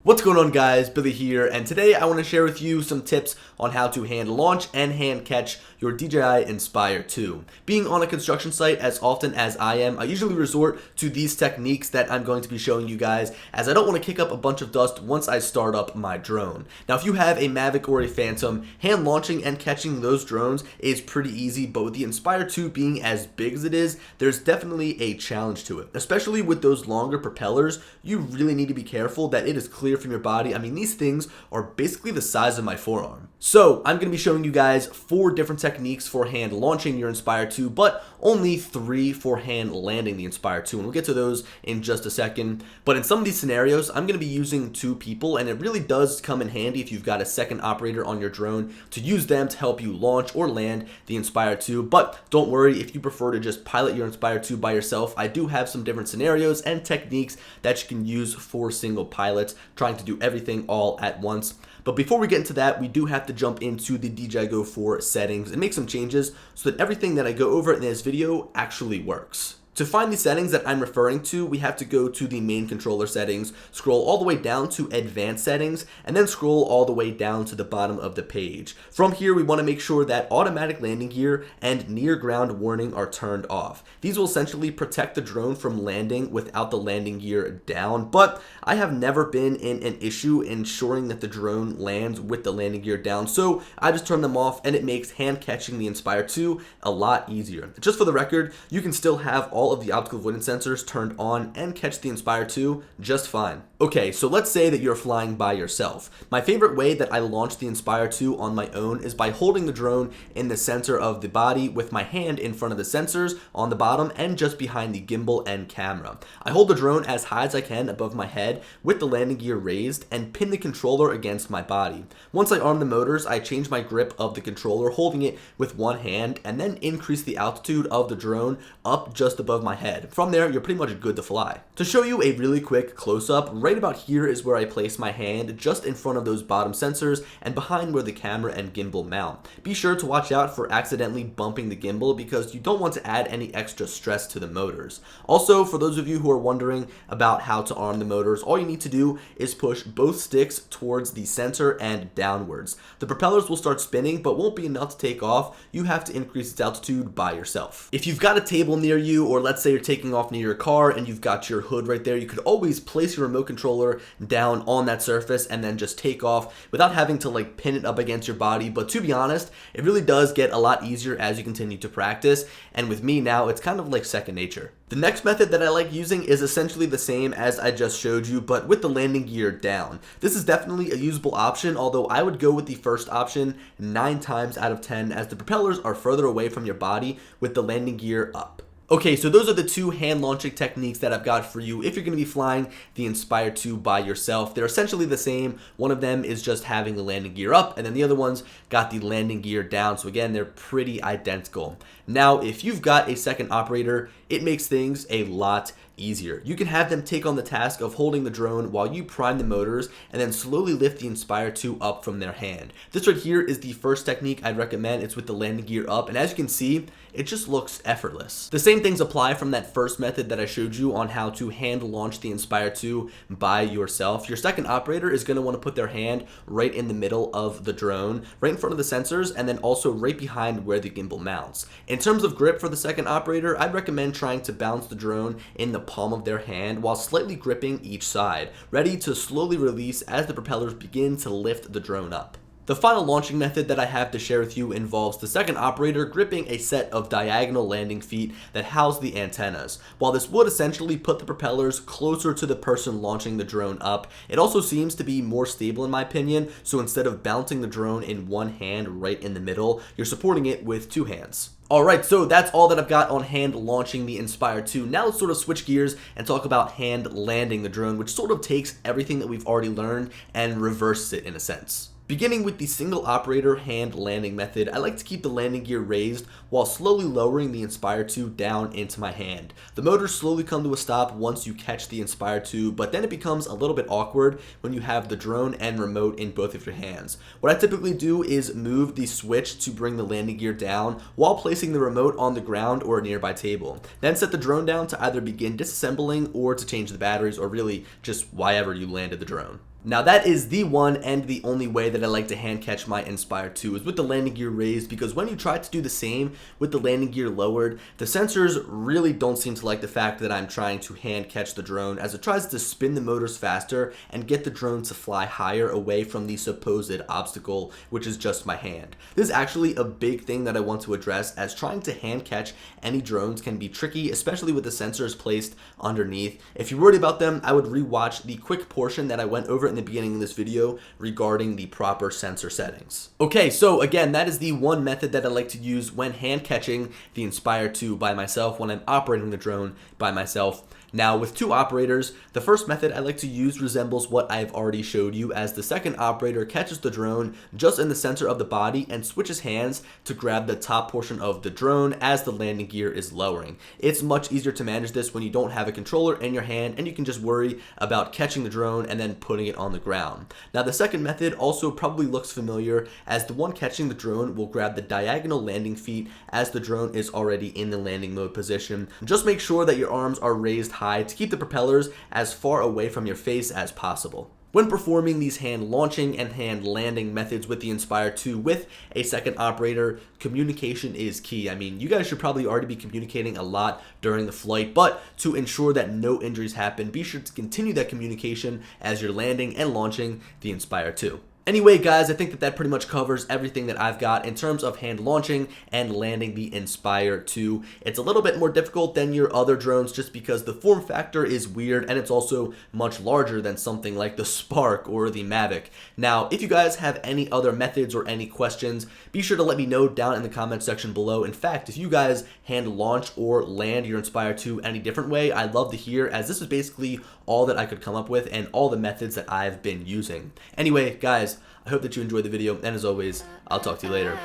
What's going on, guys? Billy here, and today I want to share with you some tips on how to hand launch and hand catch your DJI Inspire 2. Being on a construction site as often as I am, I usually resort to these techniques that I'm going to be showing you guys, as I don't want to kick up a bunch of dust once I start up my drone. Now, if you have a Mavic or a Phantom, hand launching and catching those drones is pretty easy, but with the Inspire 2 being as big as it is, there's definitely a challenge to it. Especially with those longer propellers, you really need to be careful that it is clear from your body. I mean, these things are basically the size of my forearm. So I'm going to be showing you guys 4 different techniques for hand launching your Inspire 2, but only 3 for hand landing the Inspire 2, and we'll get to those in just a second. But in some of these scenarios, I'm going to be using 2 people, and it really does come in handy if you've got a second operator on your drone to use them to help you launch or land the Inspire 2. But don't worry, if you prefer to just pilot your Inspire 2 by yourself, I do have some different scenarios and techniques that you can use for single pilots, trying to do everything all at once. But before we get into that, we do have to jump into the DJI Go 4 settings and make some changes so that everything that I go over in this video actually works. To find the settings that I'm referring to, we have to go to the main controller settings, scroll all the way down to advanced settings, and then scroll all the way down to the bottom of the page. From here, we want to make sure that automatic landing gear and near ground warning are turned off. These will essentially protect the drone from landing without the landing gear down, but I have never been in an issue ensuring that the drone lands with the landing gear down, so I just turn them off, and it makes hand catching the Inspire 2 a lot easier. Just for the record, you can still have all of the optical avoidance sensors turned on and catch the Inspire 2 just fine. Okay, so let's say that you're flying by yourself. My favorite way that I launch the Inspire 2 on my own is by holding the drone in the center of the body with my hand in front of the sensors on the bottom and just behind the gimbal and camera. I hold the drone as high as I can above my head with the landing gear raised and pin the controller against my body. Once I arm the motors, I change my grip of the controller, holding it with one hand, and then increase the altitude of the drone up just above my head. From there, you're pretty much good to fly. To show you a really quick close-up, right about here is where I place my hand, just in front of those bottom sensors and behind where the camera and gimbal mount. Be sure to watch out for accidentally bumping the gimbal because you don't want to add any extra stress to the motors. Also, for those of you who are wondering about how to arm the motors, all you need to do is push both sticks towards the center and downwards. The propellers will start spinning but won't be enough to take off. You have to increase its altitude by yourself. If you've got a table near you, or let's say you're taking off near your car and you've got your hood right there, you could always place your remote controller down on that surface and then just take off without having to like pin it up against your body. But to be honest, it really does get a lot easier as you continue to practice, and with me now, it's kind of like second nature. The next method that I like using is essentially the same as I just showed you, but with the landing gear down. This is definitely a usable option, although I would go with the first option 9 times out of 10, as the propellers are further away from your body with the landing gear up. Okay, so those are the 2 hand launching techniques that I've got for you if you're going to be flying the Inspire 2 by yourself. They're essentially the same. One of them is just having the landing gear up, and then the other one's got the landing gear down. So again, they're pretty identical. Now, if you've got a second operator, it makes things a lot easier. You can have them take on the task of holding the drone while you prime the motors and then slowly lift the Inspire 2 up from their hand. This right here is the first technique I'd recommend. It's with the landing gear up, and as you can see, it just looks effortless. The same things apply from that first method that I showed you on how to hand launch the Inspire 2 by yourself. Your second operator is going to want to put their hand right in the middle of the drone, right in front of the sensors, and then also right behind where the gimbal mounts. In terms of grip for the second operator, I'd recommend trying to balance the drone in the palm of their hand while slightly gripping each side, ready to slowly release as the propellers begin to lift the drone up. The final launching method that I have to share with you involves the second operator gripping a set of diagonal landing feet that house the antennas. While this would essentially put the propellers closer to the person launching the drone up, it also seems to be more stable in my opinion, so instead of bouncing the drone in one hand right in the middle, you're supporting it with 2 hands. Alright, so that's all that I've got on hand launching the Inspire 2. Now let's sort of switch gears and talk about hand landing the drone, which sort of takes everything that we've already learned and reverses it in a sense. Beginning with the single operator hand landing method, I like to keep the landing gear raised while slowly lowering the Inspire 2 down into my hand. The motors slowly come to a stop once you catch the Inspire 2, but then it becomes a little bit awkward when you have the drone and remote in both of your hands. What I typically do is move the switch to bring the landing gear down while placing the remote on the ground or a nearby table. Then set the drone down to either begin disassembling or to change the batteries, or really just wherever you landed the drone. Now that is the one and the only way that I like to hand catch my Inspire 2 is with the landing gear raised, because when you try to do the same with the landing gear lowered, the sensors really don't seem to like the fact that I'm trying to hand catch the drone, as it tries to spin the motors faster and get the drone to fly higher away from the supposed obstacle, which is just my hand. This is actually a big thing that I want to address, as trying to hand catch any drones can be tricky, especially with the sensors placed underneath. If you're worried about them, I would rewatch the quick portion that I went over in the beginning of this video regarding the proper sensor settings. Okay, so again, that is the one method that I like to use when hand catching the Inspire 2 by myself, when I'm operating the drone by myself. Now, with two operators, the first method I like to use resembles what I've already showed you, as the second operator catches the drone just in the center of the body and switches hands to grab the top portion of the drone as the landing gear is lowering. It's much easier to manage this when you don't have a controller in your hand and you can just worry about catching the drone and then putting it on the ground. Now, the second method also probably looks familiar, as the one catching the drone will grab the diagonal landing feet as the drone is already in the landing mode position. Just make sure that your arms are raised high to keep the propellers as far away from your face as possible. When performing these hand launching and hand landing methods with the Inspire 2 with a second operator, communication is key. I mean, you guys should probably already be communicating a lot during the flight, but to ensure that no injuries happen, be sure to continue that communication as you're landing and launching the Inspire 2. Anyway, guys, I think that pretty much covers everything that I've got in terms of hand launching and landing the Inspire 2. It's a little bit more difficult than your other drones just because the form factor is weird, and it's also much larger than something like the Spark or the Mavic. Now, if you guys have any other methods or any questions, be sure to let me know down in the comment section below. In fact, if you guys hand launch or land your Inspire 2 any different way, I'd love to hear, as this is basically all that I could come up with and all the methods that I've been using. Anyway, guys, I hope that you enjoyed the video, and as always, I'll talk to you later.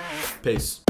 Peace.